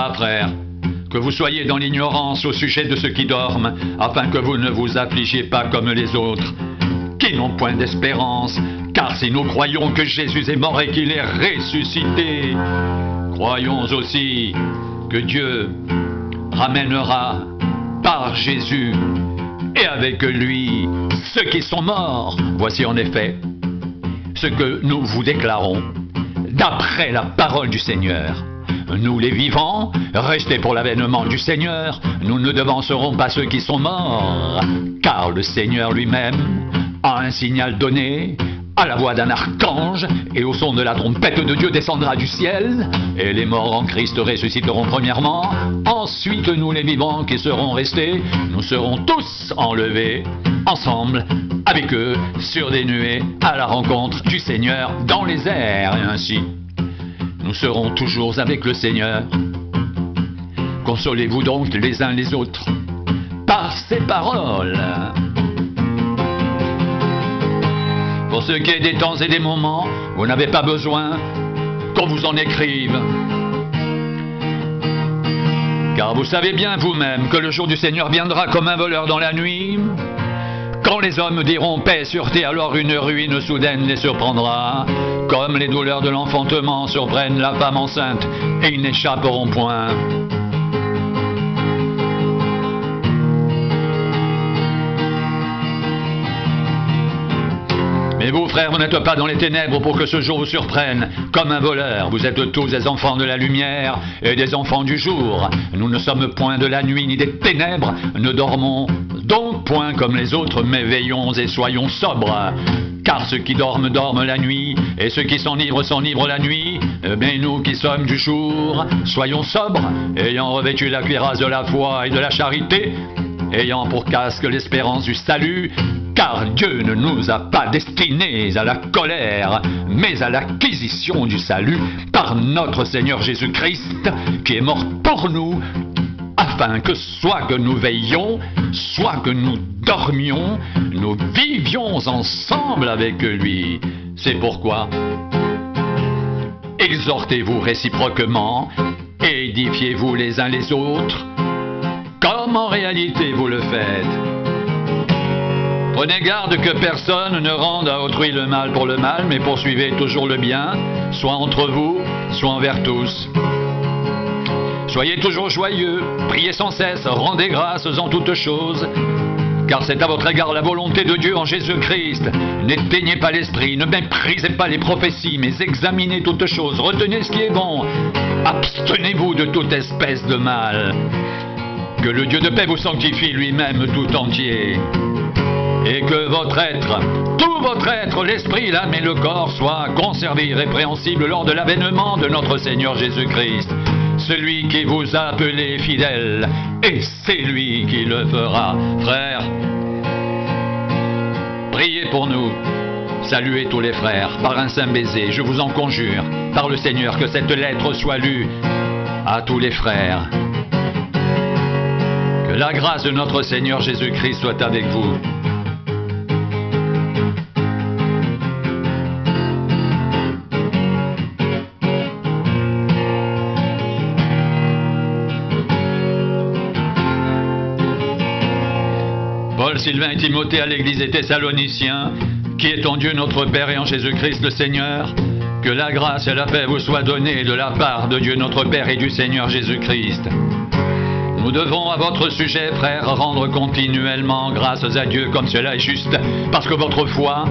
pas, frères, que vous soyez dans l'ignorance au sujet de ceux qui dorment, afin que vous ne vous affligiez pas comme les autres, qui n'ont point d'espérance. Car si nous croyons que Jésus est mort et qu'il est ressuscité, croyons aussi que Dieu ramènera par Jésus et avec lui ceux qui sont morts. Voici en effet ce que nous vous déclarons d'après la parole du Seigneur. Nous les vivants, restés pour l'avènement du Seigneur, nous ne devancerons pas ceux qui sont morts, car le Seigneur lui-même a un signal donné, à la voix d'un archange, et au son de la trompette de Dieu descendra du ciel, et les morts en Christ ressusciteront premièrement. Ensuite, nous les vivants qui serons restés, nous serons tous enlevés, ensemble, avec eux, sur des nuées, à la rencontre du Seigneur dans les airs, et ainsi, nous serons toujours avec le Seigneur. Consolez-vous donc les uns les autres par ces paroles. Pour ce qui est des temps et des moments, vous n'avez pas besoin qu'on vous en écrive. Car vous savez bien vous-même que le jour du Seigneur viendra comme un voleur dans la nuit. Quand les hommes diront paix sur terre, alors une ruine soudaine les surprendra, comme les douleurs de l'enfantement surprennent la femme enceinte, et ils n'échapperont point. Mais vous, frères, vous n'êtes pas dans les ténèbres pour que ce jour vous surprenne comme un voleur. Vous êtes tous des enfants de la lumière et des enfants du jour. Nous ne sommes point de la nuit ni des ténèbres. Ne dormons donc point comme les autres, mais veillons et soyons sobres. Car ceux qui dorment, dorment la nuit, et ceux qui s'enivrent la nuit. Mais nous qui sommes du jour, soyons sobres, ayant revêtu la cuirasse de la foi et de la charité, ayant pour casque l'espérance du salut, car Dieu ne nous a pas destinés à la colère, mais à l'acquisition du salut par notre Seigneur Jésus-Christ, qui est mort pour nous, afin que soit que nous veillions, soit que nous dormions, nous vivions ensemble avec lui. C'est pourquoi exhortez-vous réciproquement, et édifiez-vous les uns les autres, comme en réalité vous le faites. Prenez garde que personne ne rende à autrui le mal pour le mal, mais poursuivez toujours le bien, soit entre vous, soit envers tous. Soyez toujours joyeux, priez sans cesse, rendez grâces en toutes choses, car c'est à votre égard la volonté de Dieu en Jésus-Christ. N'éteignez pas l'esprit, ne méprisez pas les prophéties, mais examinez toutes choses, retenez ce qui est bon, abstenez-vous de toute espèce de mal. Que le Dieu de paix vous sanctifie lui-même tout entier, et que votre être, tout votre être, l'esprit, l'âme et le corps, soient conservés irrépréhensibles lors de l'avènement de notre Seigneur Jésus-Christ, celui qui vous a appelé fidèle, et c'est lui qui le fera. Frères, priez pour nous, saluez tous les frères par un saint baiser, je vous en conjure, par le Seigneur, que cette lettre soit lue à tous les frères. Que la grâce de notre Seigneur Jésus-Christ soit avec vous. Paul, Sylvain et Timothée à l'église des Thessaloniciens, qui est en Dieu notre Père et en Jésus-Christ le Seigneur, que la grâce et la paix vous soient données de la part de Dieu notre Père et du Seigneur Jésus-Christ. Nous devons à votre sujet, frères, rendre continuellement grâces à Dieu comme cela est juste, parce que votre foi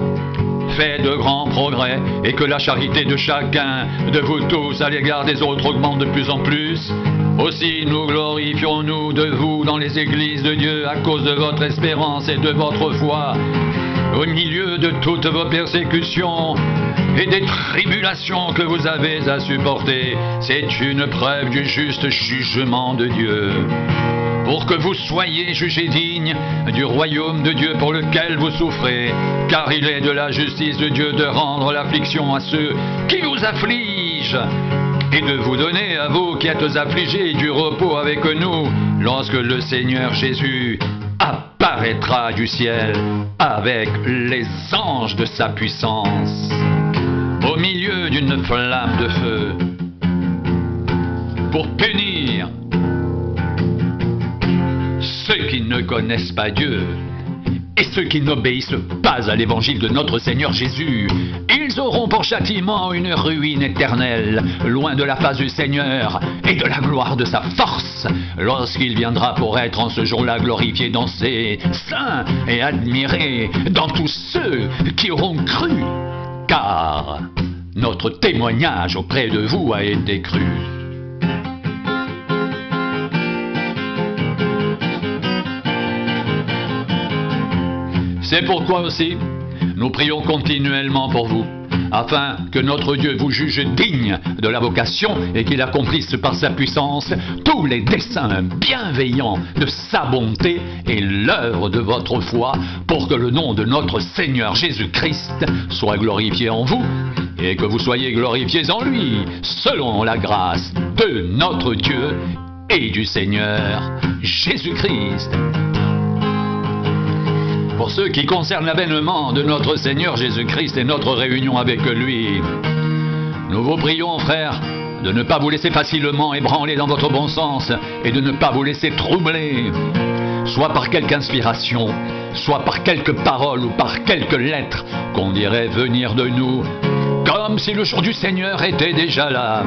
fait de grands progrès et que la charité de chacun de vous tous à l'égard des autres augmente de plus en plus. Aussi nous glorifions-nous de vous dans les églises de Dieu à cause de votre espérance et de votre foi, au milieu de toutes vos persécutions et des tribulations que vous avez à supporter. C'est une preuve du juste jugement de Dieu, pour que vous soyez jugés dignes du royaume de Dieu pour lequel vous souffrez, car il est de la justice de Dieu de rendre l'affliction à ceux qui vous affligent, et de vous donner à vous qui êtes affligés du repos avec nous, lorsque le Seigneur Jésus apparaîtra du ciel avec les anges de sa puissance, au milieu d'une flamme de feu, pour punir venir. Ceux qui ne connaissent pas Dieu et ceux qui n'obéissent pas à l'évangile de notre Seigneur Jésus, ils auront pour châtiment une ruine éternelle, loin de la face du Seigneur et de la gloire de sa force, lorsqu'il viendra pour être en ce jour-là glorifié dans ses saints et admiré dans tous ceux qui auront cru, car notre témoignage auprès de vous a été cru. C'est pourquoi aussi, nous prions continuellement pour vous, afin que notre Dieu vous juge digne de la vocation et qu'il accomplisse par sa puissance tous les desseins bienveillants de sa bonté et l'œuvre de votre foi, pour que le nom de notre Seigneur Jésus-Christ soit glorifié en vous et que vous soyez glorifiés en lui, selon la grâce de notre Dieu et du Seigneur Jésus-Christ. Pour ce qui concerne l'avènement de notre Seigneur Jésus-Christ et notre réunion avec lui, nous vous prions, frères, de ne pas vous laisser facilement ébranler dans votre bon sens et de ne pas vous laisser troubler, soit par quelque inspiration, soit par quelque parole ou par quelque lettre qu'on dirait venir de nous, comme si le jour du Seigneur était déjà là,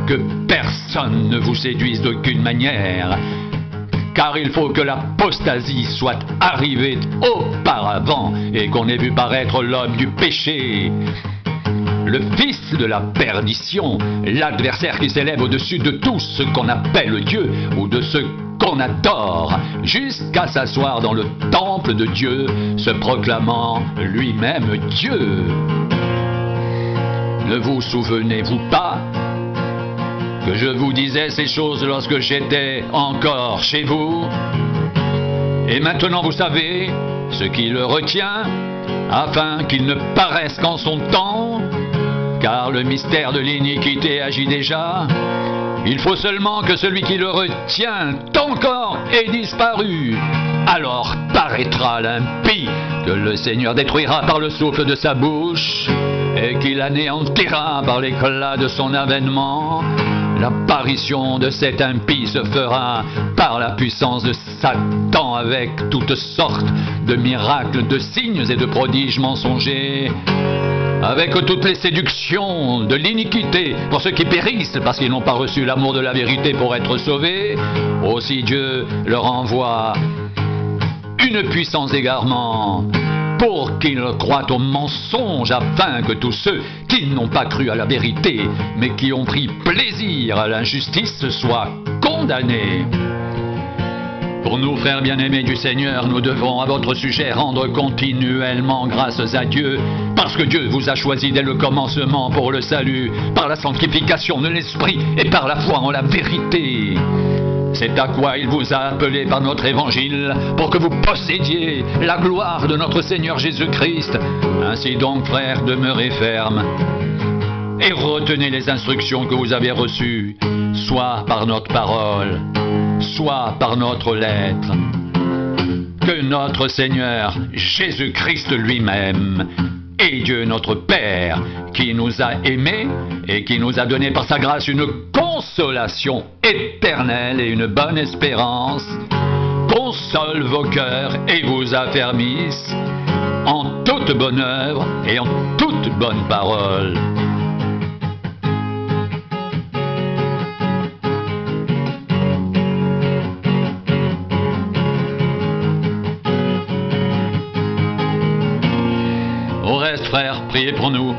que personne ne vous séduise d'aucune manière. Car il faut que l'apostasie soit arrivée auparavant et qu'on ait vu paraître l'homme du péché, le fils de la perdition, l'adversaire qui s'élève au-dessus de tout ce qu'on appelle Dieu ou de ce qu'on adore, jusqu'à s'asseoir dans le temple de Dieu, se proclamant lui-même Dieu. Ne vous souvenez-vous pas que je vous disais ces choses lorsque j'étais encore chez vous? Et maintenant vous savez ce qui le retient, afin qu'il ne paraisse qu'en son temps, car le mystère de l'iniquité agit déjà. Il faut seulement que celui qui le retient encore ait disparu. Alors paraîtra l'impie, que le Seigneur détruira par le souffle de sa bouche, et qu'il anéantira par l'éclat de son avènement. L'apparition de cet impie se fera par la puissance de Satan, avec toutes sortes de miracles, de signes et de prodiges mensongers, avec toutes les séductions de l'iniquité pour ceux qui périssent parce qu'ils n'ont pas reçu l'amour de la vérité pour être sauvés. Aussi Dieu leur envoie une puissance d'égarement pour qu'ils croient au mensonge, afin que tous ceux qui n'ont pas cru à la vérité, mais qui ont pris plaisir à l'injustice, soient condamnés. Pour nous, frères bien-aimés du Seigneur, nous devons à votre sujet rendre continuellement grâces à Dieu, parce que Dieu vous a choisi dès le commencement pour le salut, par la sanctification de l'Esprit et par la foi en la vérité. C'est à quoi il vous a appelé par notre évangile, pour que vous possédiez la gloire de notre Seigneur Jésus-Christ. Ainsi donc, frères, demeurez fermes et retenez les instructions que vous avez reçues, soit par notre parole, soit par notre lettre. Que notre Seigneur Jésus-Christ lui-même et Dieu notre Père, qui nous a aimés et qui nous a donné par sa grâce une consolation éternelle et une bonne espérance, console vos cœurs et vous affermisse en toute bonne œuvre et en toute bonne parole. Au reste, frères, priez pour nous,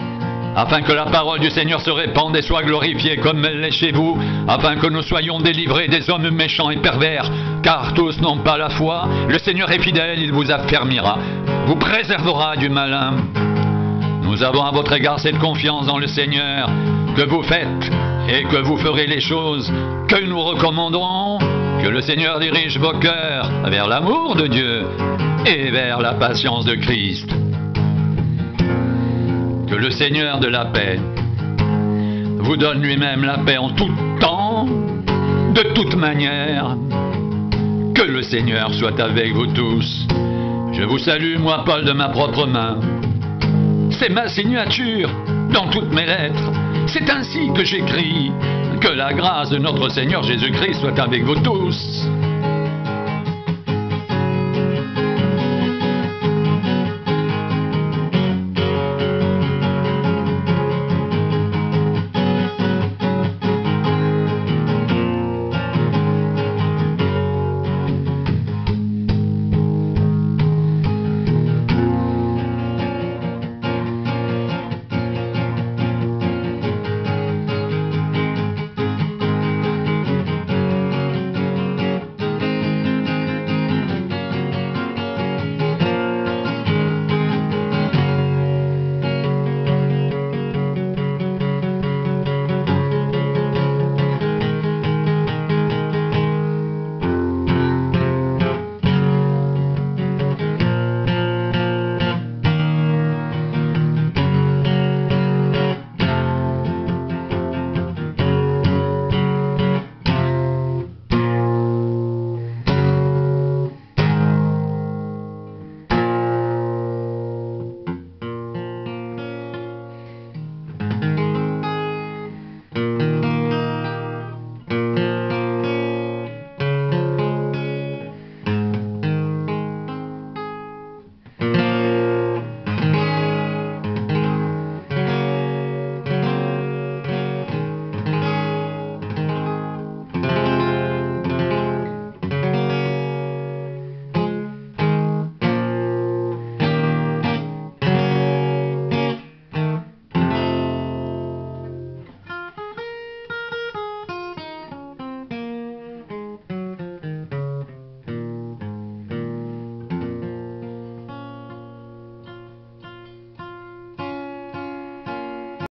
afin que la parole du Seigneur se répande et soit glorifiée comme elle l'est chez vous, afin que nous soyons délivrés des hommes méchants et pervers, car tous n'ont pas la foi. Le Seigneur est fidèle, il vous affermira, vous préservera du malin. Nous avons à votre égard cette confiance dans le Seigneur, que vous faites et que vous ferez les choses que nous recommanderons, que le Seigneur dirige vos cœurs vers l'amour de Dieu et vers la patience de Christ. Que le Seigneur de la paix vous donne lui-même la paix en tout temps, de toute manière. Que le Seigneur soit avec vous tous. Je vous salue, moi, Paul, de ma propre main. C'est ma signature dans toutes mes lettres. C'est ainsi que j'écris, Que la grâce de notre Seigneur Jésus-Christ soit avec vous tous.